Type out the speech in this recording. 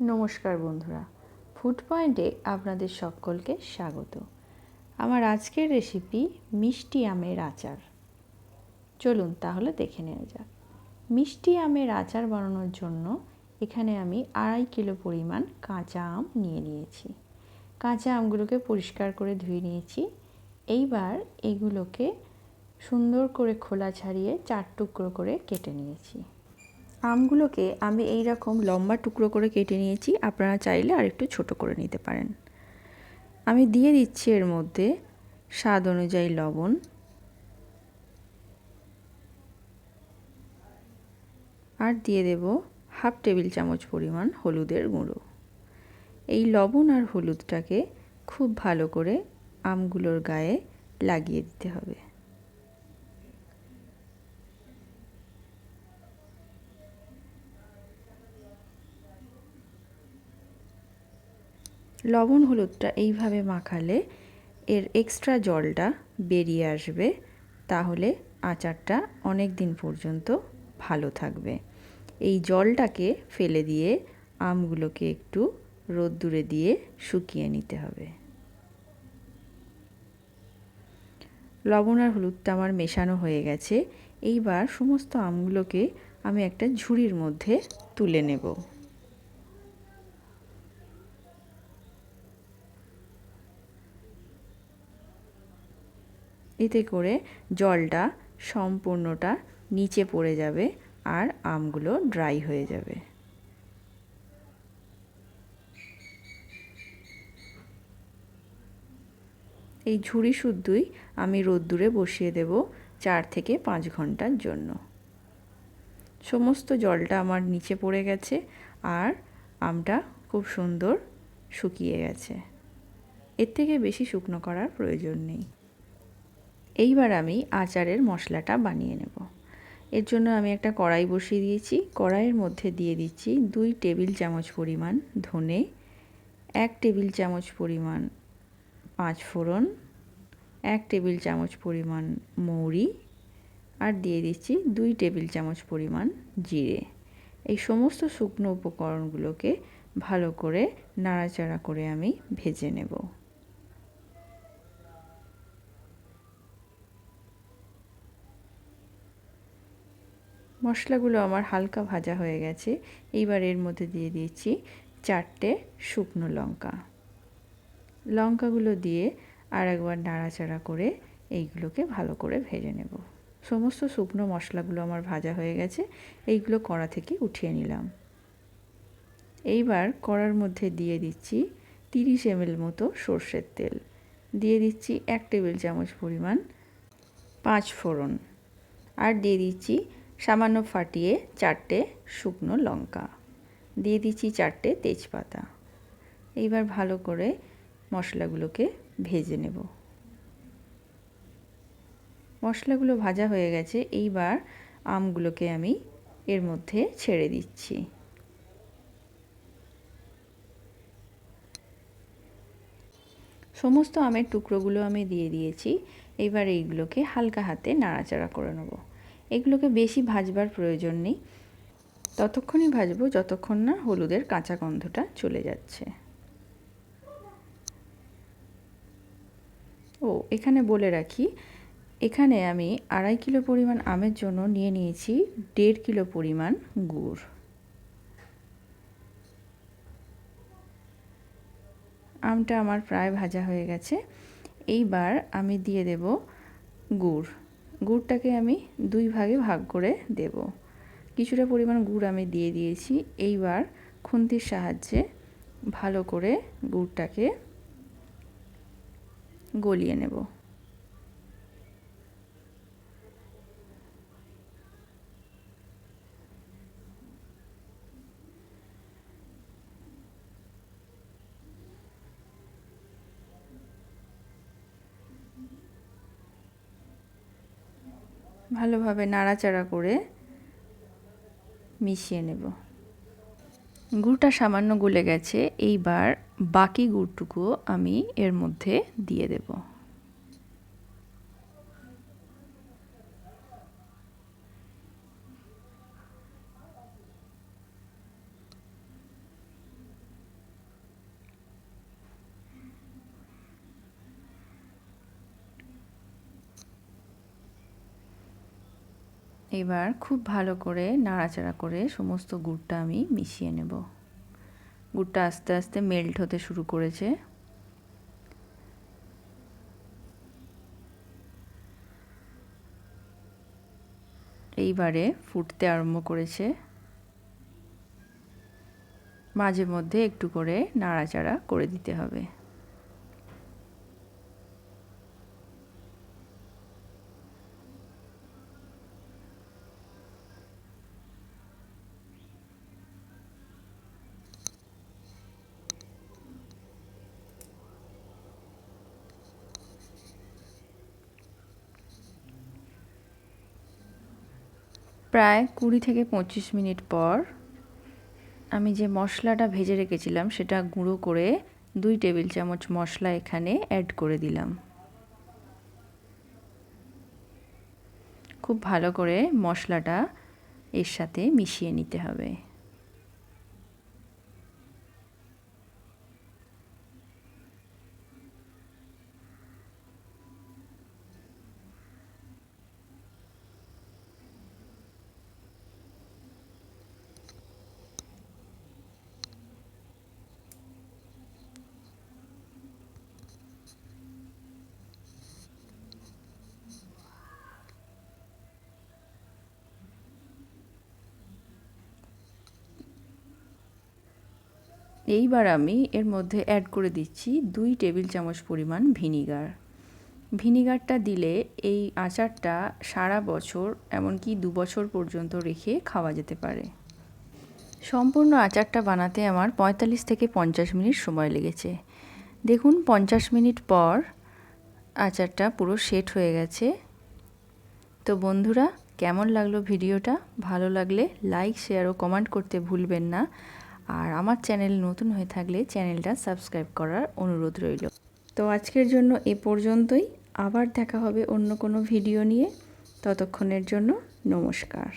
নমস্কার বন্ধুরা, ফুড পয়েন্টে আপনাদের সকলকে স্বাগত। আমার আজকের রেসিপি মিষ্টি আমের আচার। চলুন তাহলে দেখে নেওয়া যাক। মিষ্টি আমের আচার বানানোর জন্য এখানে আমি 2.5 কিলো পরিমাণ কাঁচা আম নিয়ে নিয়েছি। কাঁচা আমগুলোকে পরিষ্কার করে ধুয়ে নিয়েছি। এইবার এগুলোকে সুন্দর করে খোলা ছাড়িয়ে 4 টুকরো করে কেটে নিয়েছি। আমগুলোকে আমি এই রকম লম্বা টুকরো করে কেটে নিয়েছি, আপনারা চাইলে আরেকটু ছোট করে নিতে পারেন। আমি দিয়ে দিচ্ছি এর মধ্যে স্বাদ অনুযায়ী লবণ, আর দিয়ে দেব হাফ টেবিল চামচ পরিমাণ হলুদের গুঁড়ো। এই লবণ আর হলুদটাকে খুব ভালো করে আমগুলোর গায়ে লাগিয়ে দিতে হবে। লবণ হলুদটা এইভাবে মাখালে এর এক্সট্রা জলটা বেরিয়ে আসবে, তাহলে আচারটা অনেক দিন পর্যন্ত ভালো থাকবে। এই জলটাকে ফেলে দিয়ে আমগুলোকে একটু রোদ্দুরে দিয়ে শুকিয়ে নিতে হবে। লবণ আর হলুদটা আমার মেশানো হয়ে গেছে। এইবার সমস্ত আমগুলোকে আমি একটা ঝুড়ির মধ্যে তুলে নেব। এতে করে জলটা সম্পূর্ণটা নিচে পড়ে যাবে আর আমগুলো ড্রাই হয়ে যাবে। এই ঝুড়ি শুদ্ধই আমি রোদ্দুরে বসিয়ে দেব 4 থেকে 5 ঘন্টার জন্য। সমস্ত জলটা আমার নিচে পড়ে গেছে আর আমটা খুব সুন্দর শুকিয়ে গেছে। এর থেকে বেশি শুকনো করার প্রয়োজন নেই। এইবার আমি আচারের মশলাটা বানিয়ে নেব। এর জন্য আমি একটা কড়াই বসিয়ে দিয়েছি। কড়াইয়ের মধ্যে দিয়ে দিচ্ছি 2 টেবিল চামচ পরিমাণ ধনে, 1 টেবিল চামচ পরিমাণ 5 ফোড়ন, 1 টেবিল চামচ পরিমাণ মৌরি, আর দিয়ে দিচ্ছি 2 টেবিল চামচ পরিমাণ জিরে। এই সমস্ত শুকনো উপকরণগুলোকে ভালো করে নাড়াচাড়া করে আমি ভেজে নেব। মশলাগুলো আমার হালকা ভাজা হয়ে গেছে। এইবার এর মধ্যে দিয়ে দিচ্ছি 4টে শুকনো লঙ্কা। লঙ্কাগুলো দিয়ে আর একবার নাড়াচাড়া করে এইগুলোকে ভালো করে ভেজে নেব। সমস্ত শুকনো মশলাগুলো আমার ভাজা হয়ে গেছে। এইগুলো কড়া থেকে উঠিয়ে নিলাম। এইবার কড়ার মধ্যে দিয়ে দিচ্ছি 30 ml মতো সর্ষের তেল। দিয়ে দিচ্ছি 1 টেবিল চামচ পরিমাণ 5 ফোড়ন, আর দিয়ে দিচ্ছি সামান্য ফাটিয়ে 4টে শুকনো লঙ্কা। দিয়ে দিচ্ছি 4টে তেজপাতা। এইবার ভালো করে মশলাগুলোকে ভেজে নেব। মশলাগুলো ভাজা হয়ে গেছে। এইবার আমগুলোকে আমি এর মধ্যে ছেড়ে দিচ্ছি। সমস্ত আমের টুকরোগুলো আমি দিয়ে দিয়েছি। এইবার এইগুলোকে হালকা হাতে নাড়াচাড়া করে নেব। এগুলোকে বেশি ভাজবার প্রয়োজন নেই, ততক্ষণই ভাজবো যতক্ষণ না হলুদের কাঁচা গন্ধটা চলে যাচ্ছে। এখানে বলে রাখি, এখানে আমি 2.5 কিলো পরিমাণ আমের জন্য নিয়ে নিয়েছি 1.5 কিলো পরিমাণ গুড়। আমটা আমার প্রায় ভাজা হয়ে গেছে। এইবার আমি দিয়ে দেব গুড়। গুড়টাকে আমি 2 ভাগে ভাগ করে দেব। কিছুটা পরিমাণ গুড় আমি দিয়ে দিয়েছি। এইবার খুন্তির সাহায্যে ভালো করে গুড়টাকে গলিয়ে নেব। ভালোভাবে নাড়াচাড়া করে মিশিয়ে নেব। গুড়টা সামান্য গলে গেছে। এইবার বাকি গুড়টুকু আমি এর মধ্যে দিয়ে দেব। এবার খুব ভালো করে নাড়াচাড়া করে সমস্ত গুড়টা আমি মিশিয়ে নেব। গুড়টা আস্তে আস্তে মেল্ট হতে শুরু করেছে। এইবারে ফুটতে আরম্ভ করেছে। মাঝে মধ্যে একটু করে নাড়াচাড়া করে দিতে হবে। প্রায় 20 থেকে 25 মিনিট পর আমি যে মশলাটা ভেজে রেখেছিলাম সেটা গুঁড়ো করে 2 টেবিল চামচ মশলা এখানে অ্যাড করে দিলাম। খুব ভালো করে মশলাটা এর সাথে মিশিয়ে নিতে হবে। এইবার আমি এর মধ্যে অ্যাড করে দিচ্ছি 2 টেবিল চামচ পরিমাণ ভিনিগার। ভিনিগারটা দিলে এই আচারটা সারা বছর এমনকি 2 বছর পর্যন্ত রেখে খাওয়া যেতে পারে। সম্পূর্ণ আচারটা বানাতে আমার 45 থেকে 50 মিনিট সময় লেগেছে। দেখুন 50 মিনিট পর আচারটা পুরো সেট হয়ে গেছে। তো বন্ধুরা, কেমন লাগলো ভিডিওটা? ভালো লাগলে লাইক, শেয়ার ও কমেন্ট করতে ভুলবেন না। আর আমার চ্যানেল নতুন হয়ে থাকলে চ্যানেলটা সাবস্ক্রাইব করার অনুরোধ রইল। তো আজকের জন্য এ পর্যন্তই। আবার দেখা হবে অন্য কোনো ভিডিও নিয়ে। ততক্ষণের জন্য নমস্কার।